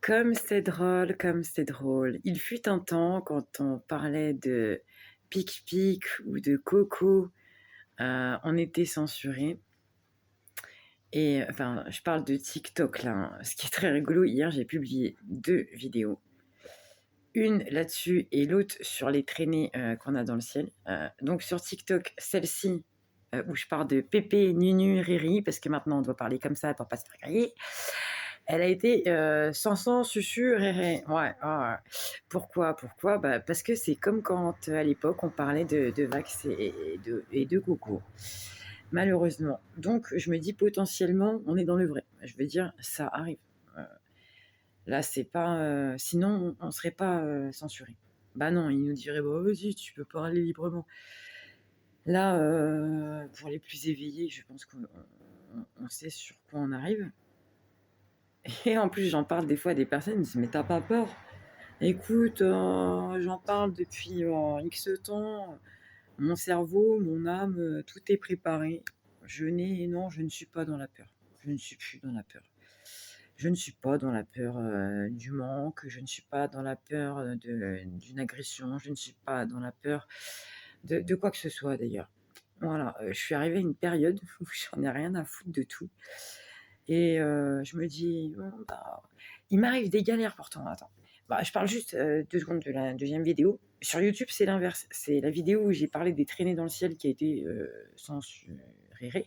Comme c'est drôle, comme c'est drôle. Il fut un temps quand on parlait de Pic Pic ou de Coco, on était censurés et enfin, je parle de TikTok là, hein. Ce qui est très rigolo, hier j'ai publié 2 vidéos. Une là-dessus et l'autre sur les traînées, qu'on a dans le ciel. Donc sur TikTok, celle-ci, où je parle de pépé, nunu, riri, parce que maintenant on doit parler comme ça pour pas se faire griller. Elle a été, sansan, susu, réré. Ouais, ouais. Pourquoi? Bah, parce que c'est comme quand, à l'époque, on parlait de Vax et de Coco, malheureusement. Donc je me dis potentiellement, on est dans le vrai. Je veux dire, ça arrive. Heu, Là, c'est pas, sinon on serait pas, censurés. Bah non, ils nous diraient: «Bah vas-y, tu peux parler librement». Là, pour les plus éveillés, je pense qu'on sait sur quoi on arrive. Et en plus, j'en parle des fois à des personnes, ils me disent: «Mais t'as pas peur?» «Écoute, j'en parle depuis, X temps, mon cerveau, mon âme, tout est préparé. Non, je ne suis pas dans la peur. Je ne suis plus dans la peur. Je ne suis pas dans la peur, du manque, je ne suis pas dans la peur, d'une agression, je ne suis pas dans la peur de quoi que ce soit d'ailleurs». Voilà, je suis arrivée à une période où j'en ai rien à foutre de tout et je me dis: «Bon, bah, il m'arrive des galères pourtant». Attends, bah, je parle juste, 2 secondes de la deuxième vidéo. Sur YouTube, c'est l'inverse. C'est la vidéo où j'ai parlé des traînées dans le ciel qui a été, censurée,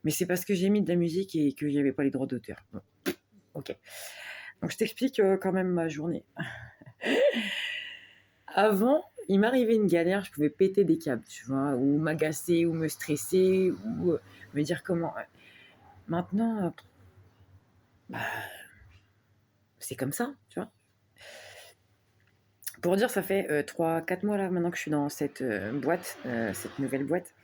mais c'est parce que j'ai mis de la musique et qu'il y avait pas les droits d'auteur. Bon, OK. Donc je t'explique, quand même ma journée. Avant, il m'arrivait une galère, je pouvais péter des câbles, tu vois? Ou m'agacer ou me stresser ou, me dire comment, maintenant, bah, c'est comme ça, tu vois? Pour dire, ça fait, 3-4 mois là maintenant que je suis dans cette, boîte, cette nouvelle boîte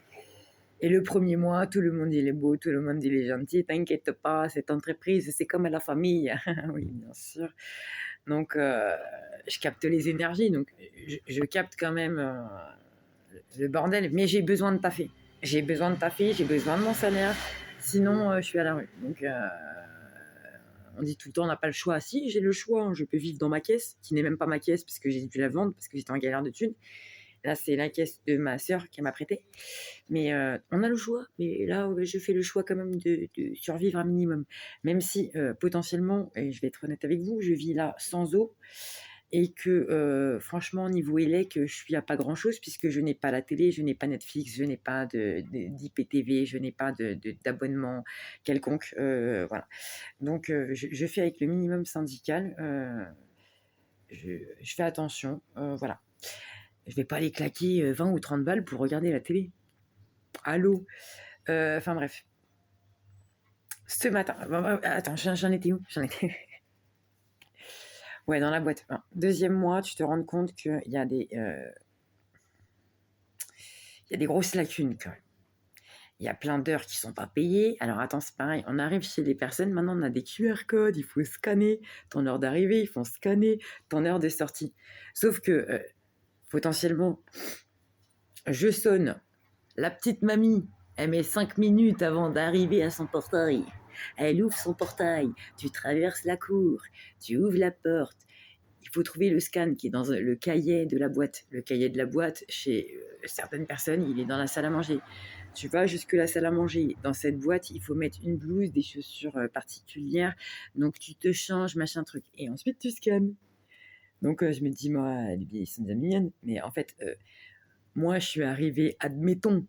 et le premier mois, tout le monde il est beau, tout le monde il est gentil: «T'inquiète pas, cette entreprise, c'est comme la famille». Oui, bien sûr. Donc je capte les énergies, donc je capte quand même, le bordel, mais j'ai besoin de taffer. J'ai besoin de taffer, j'ai besoin de mon salaire, sinon, je suis à la rue. Donc on dit tout le temps: «On n'a pas le choix». Si, j'ai le choix, hein, je peux vivre dans ma caisse, qui n'est même pas ma caisse parce que j'ai dû la vendre, parce que j'étais en galère de thunes. Là, c'est la caisse de ma sœur qui m'a prêté. Mais on a le choix. Mais là, je fais le choix quand même de survivre un minimum. Même si, potentiellement, et je vais être honnête avec vous, je vis là sans eau et que, franchement, niveau élec, je suis à pas grand-chose puisque je n'ai pas la télé, je n'ai pas Netflix, je n'ai pas d'IPTV, je n'ai pas d'abonnement quelconque, voilà. Donc je fais avec le minimum syndical, je fais attention, voilà. Je vais pas aller claquer, 20 ou 30 balles pour regarder la télé. Allô? Enfin bref. Ce matin, attends, j'en étais où? Ouais, dans la boîte. 2e mois, tu te rends compte qu'il y a des grosses lacunes quand même. Il y a plein d'heures qui sont pas payées. Alors attends, c'est pareil, on arrive chez les personnes, maintenant on a des QR codes, il faut scanner. Ton heure d'arrivée, il faut scanner. Ton heure de sortie. Sauf que, potentiellement, je sonne, la petite mamie, elle met 5 minutes avant d'arriver à son portail. Elle ouvre son portail, tu traverses la cour, tu ouvres la porte. Il faut trouver le scan qui est dans le cahier de la boîte. Le cahier de la boîte, chez certaines personnes, il est dans la salle à manger. Tu vas jusque la salle à manger. Dans cette boîte, il faut mettre une blouse, des chaussures particulières. Donc tu te changes, machin truc. Et ensuite, tu scannes. Donc je me dis, moi, les vieilles sont bien mignonnes. Mais en fait, moi, je suis arrivée, admettons,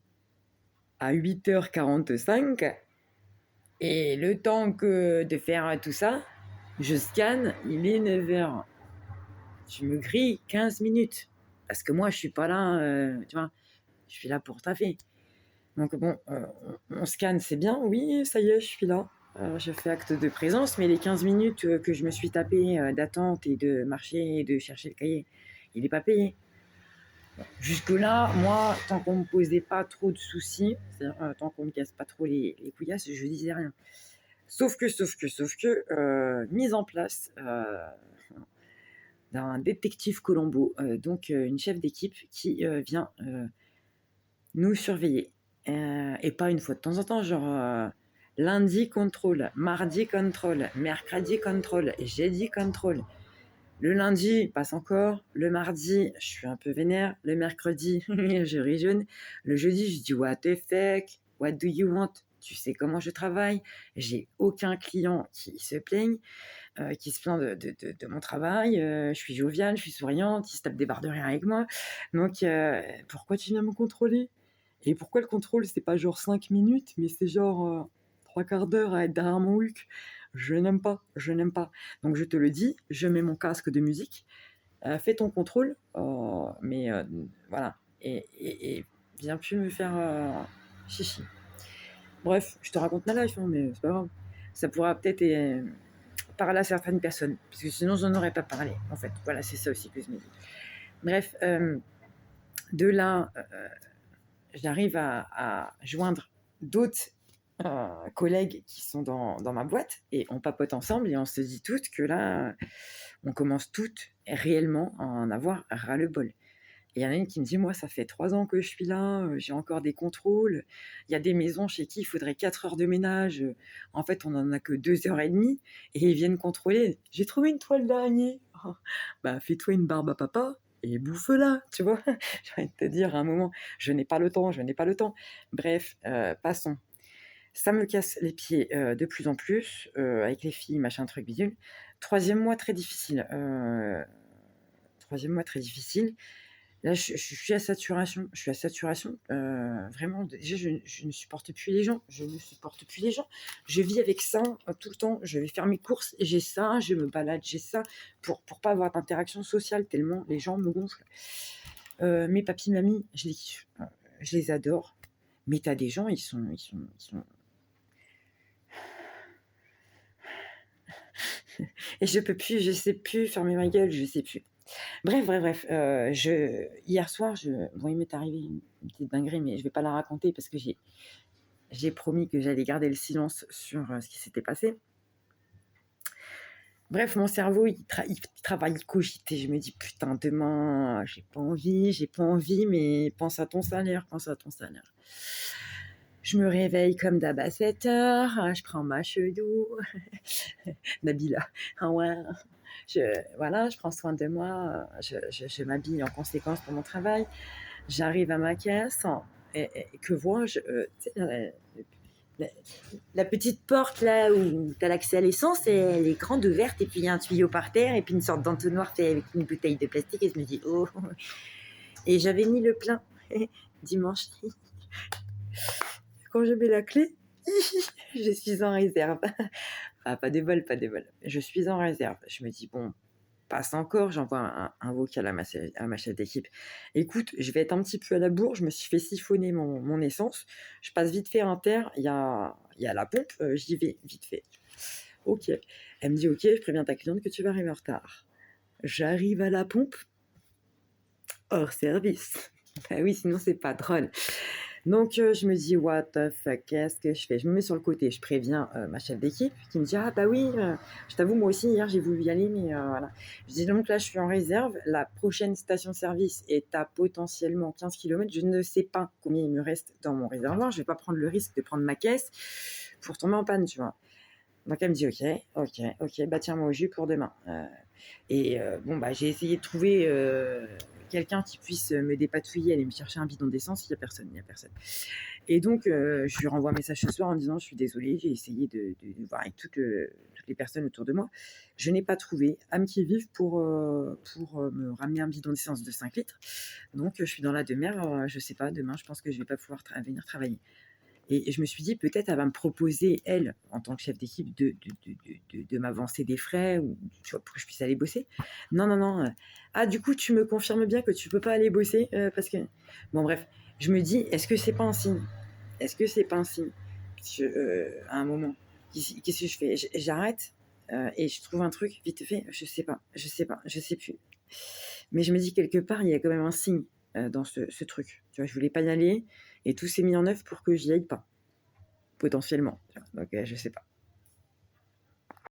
à 8h45. Et le temps que de faire tout ça, je scanne, il est 9h. Tu me grilles 15 minutes. Parce que moi, je suis pas là, tu vois? Je suis là pour taffer. Donc bon, on scanne, c'est bien. Oui, ça y est, je suis là. Je fais acte de présence, mais les 15 minutes, que je me suis tapée, d'attente et de marcher et de chercher le cahier, il est pas payé. Jusque-là, moi, tant qu'on me posait pas trop de soucis, c'est-à-dire, tant qu'on me casse pas trop les couillasses, je disais rien. Sauf que, mise en place, d'un détective Colombo, donc une chef d'équipe qui, vient, nous surveiller, et pas une fois de temps en temps, genre, Lundi, contrôle. Mardi, contrôle. Mercredi, contrôle. Jeudi, contrôle. Le lundi, passe encore. Le mardi, je suis un peu vénère. Le mercredi, je ris jaune. Le jeudi, je dis what the fuck? What do you want? Tu sais comment je travaille. J'ai aucun client qui se plaigne, qui se plaint de mon travail. Je suis joviale, je suis souriante, il se tape des barres de rire avec moi. Donc, pourquoi tu viens me contrôler? Et pourquoi le contrôle, c'est pas genre 5 minutes, mais c'est genre 3/4 d'heure à être derrière mon huc? Je n'aime pas, je n'aime pas. Donc je te le dis, je mets mon casque de musique, fais ton contrôle, mais voilà, et viens plus me faire chichi. Bref, je te raconte ma life, hein, mais c'est pas grave. Ça pourra peut-être parler à certaines personnes, parce que sinon j'en aurais pas parlé, en fait. Voilà, c'est ça aussi que je me dis. Bref, de là, j'arrive à joindre d'autres collègues qui sont dans ma boîte, et on papote ensemble, et on se dit toutes que là, on commence toutes réellement à en avoir ras-le-bol. Et il y en a une qui me dit, moi, ça fait 3 ans que je suis là, j'ai encore des contrôles. Il y a des maisons chez qui il faudrait 4 heures de ménage. En fait, on n'en a que 2 heures et demie, et ils viennent contrôler. J'ai trouvé une toile d'araignée. Oh, bah, fais-toi une barbe à papa et bouffe-la, tu vois. J'ai envie de te dire, à un moment, je n'ai pas le temps, je n'ai pas le temps. Bref, passons. Ça me casse les pieds de plus en plus, avec les filles, machin, truc, bidule. Troisième mois très difficile. Troisième mois très difficile. Là, je suis à saturation. Je suis à saturation. Vraiment, déjà, je ne supporte plus les gens. Je ne supporte plus les gens. Je vis avec ça tout le temps. Je vais faire mes courses, j'ai ça. Je me balade, j'ai ça. Pour pas avoir d'interaction sociale, tellement les gens me gonflent. Mes papis, mamies, je les kiffe. Je les adore. Mais t'as des gens, ils sont... Et je peux plus, je sais plus fermer ma gueule, je sais plus. Bref, hier soir, bon, il m'est arrivé une petite dinguerie, mais je vais pas la raconter parce que j'ai promis que j'allais garder le silence sur ce qui s'était passé. Bref, mon cerveau, il travaille, il cogite, et je me dis, putain, demain, j'ai pas envie, mais pense à ton salaire. Je me réveille comme d'hab à 7 heures, je prends ma chedou, Nabila, ah ouais, voilà, je prends soin de moi, je m'habille en conséquence pour mon travail. J'arrive à ma caisse, et que vois-je? Tu sais, la petite porte là où tu as l'accès à l'essence, elle est grande ouverte, et puis il y a un tuyau par terre, et puis une sorte d'entonnoir fait avec une bouteille de plastique, et je me dis, oh. Et j'avais mis le plein dimanche. Quand je mets la clé, je suis en réserve. Ah, pas de bol. Je suis en réserve. Je me dis, bon, passe encore. J'envoie un vocal à ma chef d'équipe. Écoute, je vais être un petit peu à la bourre. Je me suis fait siphonner mon essence. Je passe vite fait en terre. Il y a la pompe. J'y vais vite fait. Ok. Elle me dit, ok, je préviens ta cliente que tu vas arriver en retard. J'arrive à la pompe. Hors service. Bah oui, sinon c'est pas drôle. Donc je me dis, what the fuck, qu'est-ce que je fais? Je me mets sur le côté, je préviens ma chef d'équipe qui me dit, ah bah oui, je t'avoue, moi aussi hier j'ai voulu y aller, mais voilà. Je dis, donc là je suis en réserve, la prochaine station-service est à potentiellement 15 km, je ne sais pas combien il me reste dans mon réservoir, je vais pas prendre le risque de prendre ma caisse pour tomber en panne, tu vois. Donc elle me dit, ok, bah tiens-moi au jus pour demain. Bon, bah j'ai essayé de trouver quelqu'un qui puisse me dépatouiller, aller me chercher un bidon d'essence. Il y a personne. Et donc je lui renvoie un message ce soir en disant, je suis désolée, j'ai essayé de voir avec toutes les personnes autour de moi. Je n'ai pas trouvé âme qui vive pour me ramener un bidon d'essence de 5 litres. Donc je suis dans la demeure, je sais pas, demain je pense que je vais pas pouvoir venir travailler. Et je me suis dit, peut-être elle va me proposer, elle, en tant que chef d'équipe, de m'avancer des frais, ou, tu vois, pour que je puisse aller bosser. Non. Ah, du coup, tu me confirmes bien que tu peux pas aller bosser parce que... Bon, bref, je me dis, est-ce que c'est pas un signe? À un moment, qu'est-ce que je fais? J'arrête et je trouve un truc vite fait. Je sais plus. Mais je me dis, quelque part, il y a quand même un signe dans ce truc. Tu vois, je voulais pas y aller, et tout s'est mis en œuvre pour que j'y aille pas, potentiellement. Donc je sais pas.